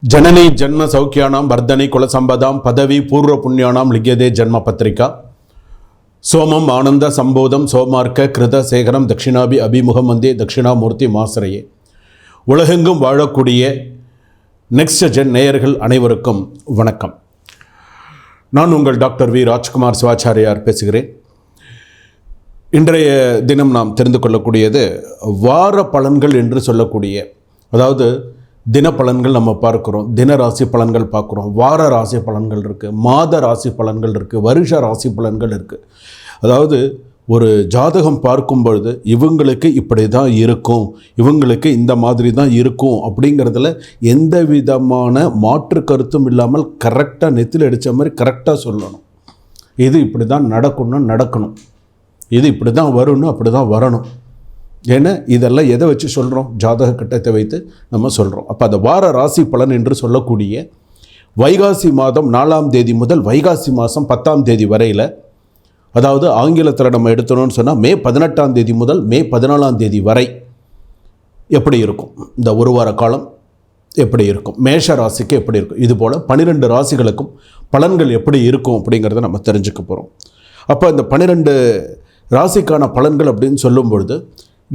जननी जन्म सौख्यानां वर्धने कुलसंपदां पदवी पूर्व पुण्यानां लिख्यते जन्म पत्रिका सोमम आनंद संबोधम सोमार्क कृत சேகரம் தட்சிணாபி அபிமுகம் வந்தே தட்சிணாமூர்த்தி மாசரையே. உலகெங்கும் வாழக்கூடிய நெக்ஸ்ட் ஜென் நேயர்கள் அனைவருக்கும் வணக்கம். நான் உங்கள் டாக்டர் வி ராஜ்குமார் சிவாச்சாரியார் பேசுகிறேன். இன்றைய தினம் நாம் தெரிந்து கொள்ளக்கூடியது வார பலன்கள் என்று சொல்லக்கூடிய, அதாவது தின பலன்கள் நம்ம பார்க்குறோம், தின ராசி பலன்கள் பார்க்குறோம், வார ராசி பலன்கள் இருக்குது, மாத ராசி பலன்கள் இருக்குது, வருஷ ராசி பலன்கள் இருக்குது. அதாவது ஒரு ஜாதகம் பார்க்கும் பொழுது இவங்களுக்கு இப்படி தான் இருக்கும், இவங்களுக்கு இந்த மாதிரி தான் இருக்கும் அப்படிங்கிறதுல எந்த விதமான மாற்று கருத்தும் இல்லாமல் கரெக்டாக நெத்தில் அடித்த மாதிரி கரெக்டாக சொல்லணும். இது இப்படி தான் நடக்கணும், இது இப்படி தான் வரணும், அப்படி தான் வரணும். ஏன்னா இதெல்லாம் எதை வச்சு சொல்கிறோம்? ஜாதக கட்டத்தை வைத்து நம்ம சொல்கிறோம். அப்போ அந்த வார ராசி பலன் என்று சொல்லக்கூடிய வைகாசி மாதம் 4ஆம் தேதி முதல் வைகாசி மாதம் 10ஆம் தேதி வரையில், அதாவது ஆங்கிலத்தில் நம்ம எடுத்தோம்னு சொன்னால் மே 18ஆம் தேதி முதல் மே 14ஆம் தேதி வரை எப்படி இருக்கும், இந்த ஒரு வார காலம் எப்படி இருக்கும், மேஷ ராசிக்கு எப்படி இருக்கும், இதுபோல் 12 ராசிகளுக்கும் பலன்கள் எப்படி இருக்கும் அப்படிங்கிறத நம்ம தெரிஞ்சுக்க போகிறோம். அப்போ இந்த 12 ராசிக்கான பலன்கள் அப்படின்னு சொல்லும் பொழுது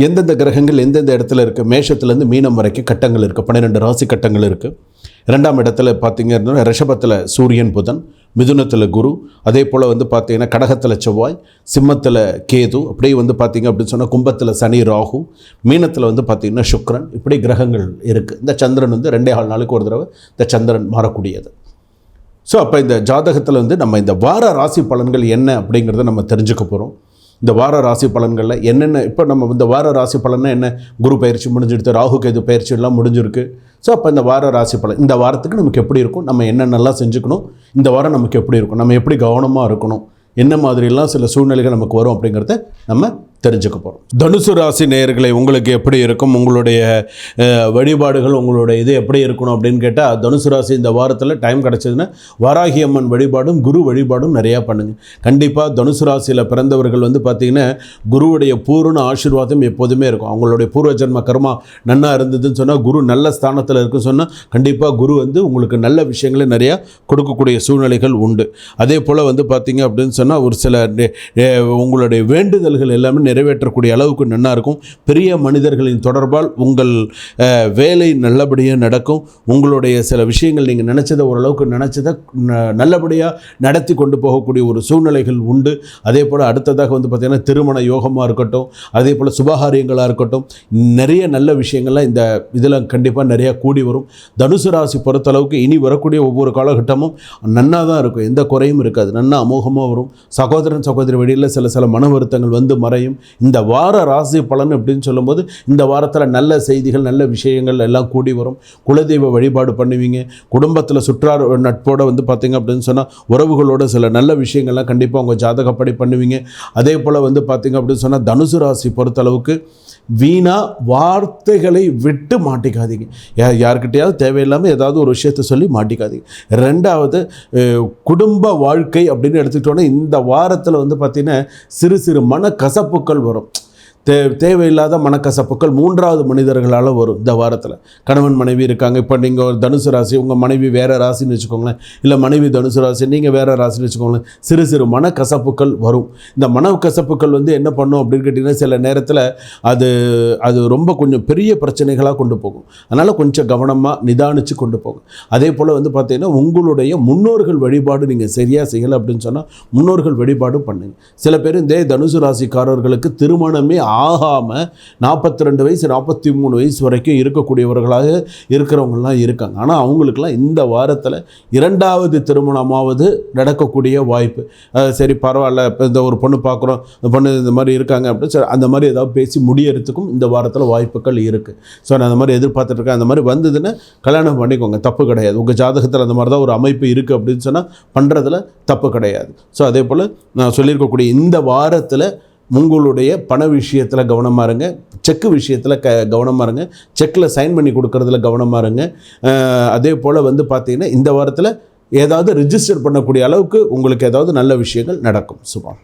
எந்தெந்த கிரகங்கள் எந்தெந்த இடத்துல இருக்குது, மேஷத்துலேருந்து மீனம் வரைக்கும் கட்டங்கள் இருக்குது, 12 ராசி கட்டங்கள் இருக்குது. 2ஆம் இடத்துல பார்த்திங்கன்னா ரிஷபத்தில் சூரியன் புதன், மிதுனத்தில் குரு, அதே போல் பார்த்திங்கன்னா கடகத்தில் செவ்வாய், சிம்மத்தில் கேது, அப்படியே பார்த்திங்க அப்படின்னு சொன்னால் கும்பத்தில் சனி ராகு, மீனத்தில் பார்த்திங்கன்னா சுக்கிரன், இப்படி கிரகங்கள் இருக்குது. இந்த சந்திரன் 2.5 நாளுக்கு ஒரு தடவை இந்த சந்திரன் மாறக்கூடியது. ஸோ அப்போ இந்த ஜாதகத்தில் நம்ம இந்த வார ராசி பலன்கள் என்ன அப்படிங்கிறத நம்ம தெரிஞ்சுக்க போகிறோம். இந்த வார ராசி பலன்களில் என்னென்ன, இப்போ நம்ம இந்த வார ராசி பலன்னா என்ன, குரு பயிற்சி முடிஞ்சிடுது, ராகு கேது பயிற்சி எல்லாம் முடிஞ்சிருக்கு. ஸோ அப்போ இந்த வார ராசி பலன், இந்த வாரத்துக்கு நமக்கு எப்படி இருக்கும், நம்ம என்னென்னலாம் செஞ்சுக்கணும், இந்த வாரம் நமக்கு எப்படி இருக்கும், நம்ம எப்படி கவனமாக இருக்கணும், என்ன மாதிரிலாம் சில சூழ்நிலைகள் நமக்கு வரும் அப்படிங்கிறத நம்ம தெரிஞ்சுக்க போகிறோம். தனுசு ராசி நேயர்களை உங்களுக்கு எப்படி இருக்கும், உங்களுடைய வழிபாடுகள், உங்களுடைய இது எப்படி இருக்கணும் அப்படின்னு கேட்டால், தனுசு ராசி இந்த வாரத்தில் டைம் கிடச்சதுன்னா வாராகி அம்மன் வழிபாடும் குரு வழிபாடும் நிறையா பண்ணுங்கள். கண்டிப்பாக தனுசு ராசியில் பிறந்தவர்கள் பார்த்திங்கன்னா குருவுடைய பூர்ண ஆசீர்வாதம் எப்போதுமே இருக்கும். அவங்களுடைய பூர்வ ஜென்ம கர்மா நன்னா இருந்ததுன்னு சொன்னால், குரு நல்ல ஸ்தானத்தில் இருக்குன்னு சொன்னால் கண்டிப்பாக குரு உங்களுக்கு நல்ல விஷயங்களை நிறையா கொடுக்கக்கூடிய சூழ்நிலைகள் உண்டு. அதே போல் பார்த்திங்க அப்படின்னு சொன்னால் ஒரு சில உங்களுடைய வேண்டுதல்கள் எல்லாமே நிறைவேற்றக்கூடிய அளவுக்கு நல்லா இருக்கும். பெரிய மனிதர்களின் தொடர்பால் உங்கள் வேலை நல்லபடியாக நடக்கும். உங்களுடைய சில விஷயங்கள் நீங்கள் நினச்சதை ஓரளவுக்கு நினச்சதை நல்லபடியாக நடத்தி கொண்டு போகக்கூடிய ஒரு சூழ்நிலைகள் உண்டு. அதே போல் அடுத்ததாக பார்த்திங்கன்னா திருமண யோகமாக இருக்கட்டும், அதே போல் சுபகாரியங்களாக இருக்கட்டும், நிறைய நல்ல விஷயங்கள்லாம் இந்த இதில் கண்டிப்பாக நிறையா கூடி வரும். தனுசு ராசி பொறுத்தளவுக்கு இனி வரக்கூடிய ஒவ்வொரு காலகட்டமும் நன்னா தான் இருக்கும், எந்த குறையும் இருக்காது, நன்னா அமோகமாக வரும். சகோதரன் சகோதரி வழியில் சில மன வருத்தங்கள் மறையும். இந்த வார ராசி பலன் அப்படின்னு சொல்லும்போது இந்த வாரத்தில் நல்ல செய்திகள், நல்ல விஷயங்கள் எல்லாம் கூடி வரும். குலதெய்வ வழிபாடு பண்ணுவீங்க. குடும்பத்தில் சுற்றார் நட்போடு பார்த்திங்க அப்படின்னு சொன்னால் உறவுகளோட சில நல்ல விஷயங்கள்லாம் கண்டிப்பாக உங்கள் ஜாதகப்படி பண்ணுவீங்க. அதே போல் பார்த்திங்க அப்படின்னு சொன்னால் தனுசு ராசி பொறுத்தளவுக்கு வீணா வார்த்தைகளை விட்டு மாட்டிக்காதீங்க. யார்கிட்டையாவது தேவையில்லாமல் ஏதாவது ஒரு விஷயத்தை சொல்லி மாட்டிக்காதீங்க. 2வது குடும்ப வாழ்க்கை அப்படின்னு எடுத்துக்கிட்டோன்னா இந்த வாரத்தில் பார்த்திங்கன்னா சிறு சிறு மனக்கசப்புக்கள் வரும். தேவையில்லாத மனக்கசப்புக்கள் 3வது மனிதர்களால் வரும் இந்த வாரத்தில். கணவன் மனைவி இருக்காங்க, இப்போ நீங்கள் ஒரு தனுசு ராசி, உங்கள் மனைவி வேறு ராசின்னு வச்சுக்கோங்களேன், இல்லை மனைவி தனுசு ராசி, நீங்கள் வேறு ராசின்னு வச்சுக்கோங்களேன், சிறு சிறு மனக்கசப்புக்கள் வரும். இந்த மனக்கசப்புக்கள் என்ன பண்ணும் அப்படின்னு கேட்டிங்கன்னா சில நேரத்தில் அது ரொம்ப கொஞ்சம் பெரிய பிரச்சனைகளாக கொண்டு போகும். அதனால் கொஞ்சம் கவனமாக நிதானித்து கொண்டு போகும். அதே போல் பார்த்தீங்கன்னா உங்களுடைய முன்னோர்கள் வழிபாடு நீங்கள் சரியாக செய்யலை அப்படின்னு சொன்னால் முன்னோர்கள் வழிபாடு பண்ணுங்கள். சில பேர் இந்த தனுசு ராசிக்காரர்களுக்கு திருமணமே ஆகாமல் 42 வயசு 43 வயசு வரைக்கும் இருக்கக்கூடியவர்களாக இருக்கிறவங்களாம் இருக்காங்க. ஆனால் அவங்களுக்கெல்லாம் இந்த வாரத்தில் 2வது திருமணமாவது நடக்கக்கூடிய வாய்ப்பு. சரி பரவாயில்ல, இப்போ இந்த ஒரு பொண்ணு பார்க்குறோம், இந்த பொண்ணு இந்த மாதிரி இருக்காங்க அப்படின்னு சரி அந்த மாதிரி ஏதாவது பேசி முடியறதுக்கும் இந்த வாரத்தில் வாய்ப்புகள் இருக்குது. ஸோ நான் அந்த மாதிரி எதிர்பார்த்துட்ருக்கேன், அந்த மாதிரி வந்ததுன்னா கல்யாணம் பண்ணிக்கோங்க, தப்பு கிடையாது. உங்கள் ஜாதகத்தில் அந்த மாதிரி தான் ஒரு அமைப்பு இருக்குது அப்படின்னு சொன்னால் பண்ணுறதுல தப்பு கிடையாது. ஸோ அதே போல் நான் சொல்லியிருக்கக்கூடிய இந்த வாரத்தில் உங்களுடைய பண விஷயத்தில் கவனமாக இருங்க, செக்கு விஷயத்தில் கவனமாக இருங்க, செக்கில் சைன் பண்ணி கொடுக்கறதுல கவனமாக இருங்க. அதே போல் பார்த்திங்கன்னா இந்த வாரத்தில் ஏதாவது ரிஜிஸ்டர் பண்ணக்கூடிய அளவுக்கு உங்களுக்கு ஏதாவது நல்ல விஷயங்கள் நடக்கும். சுபம்.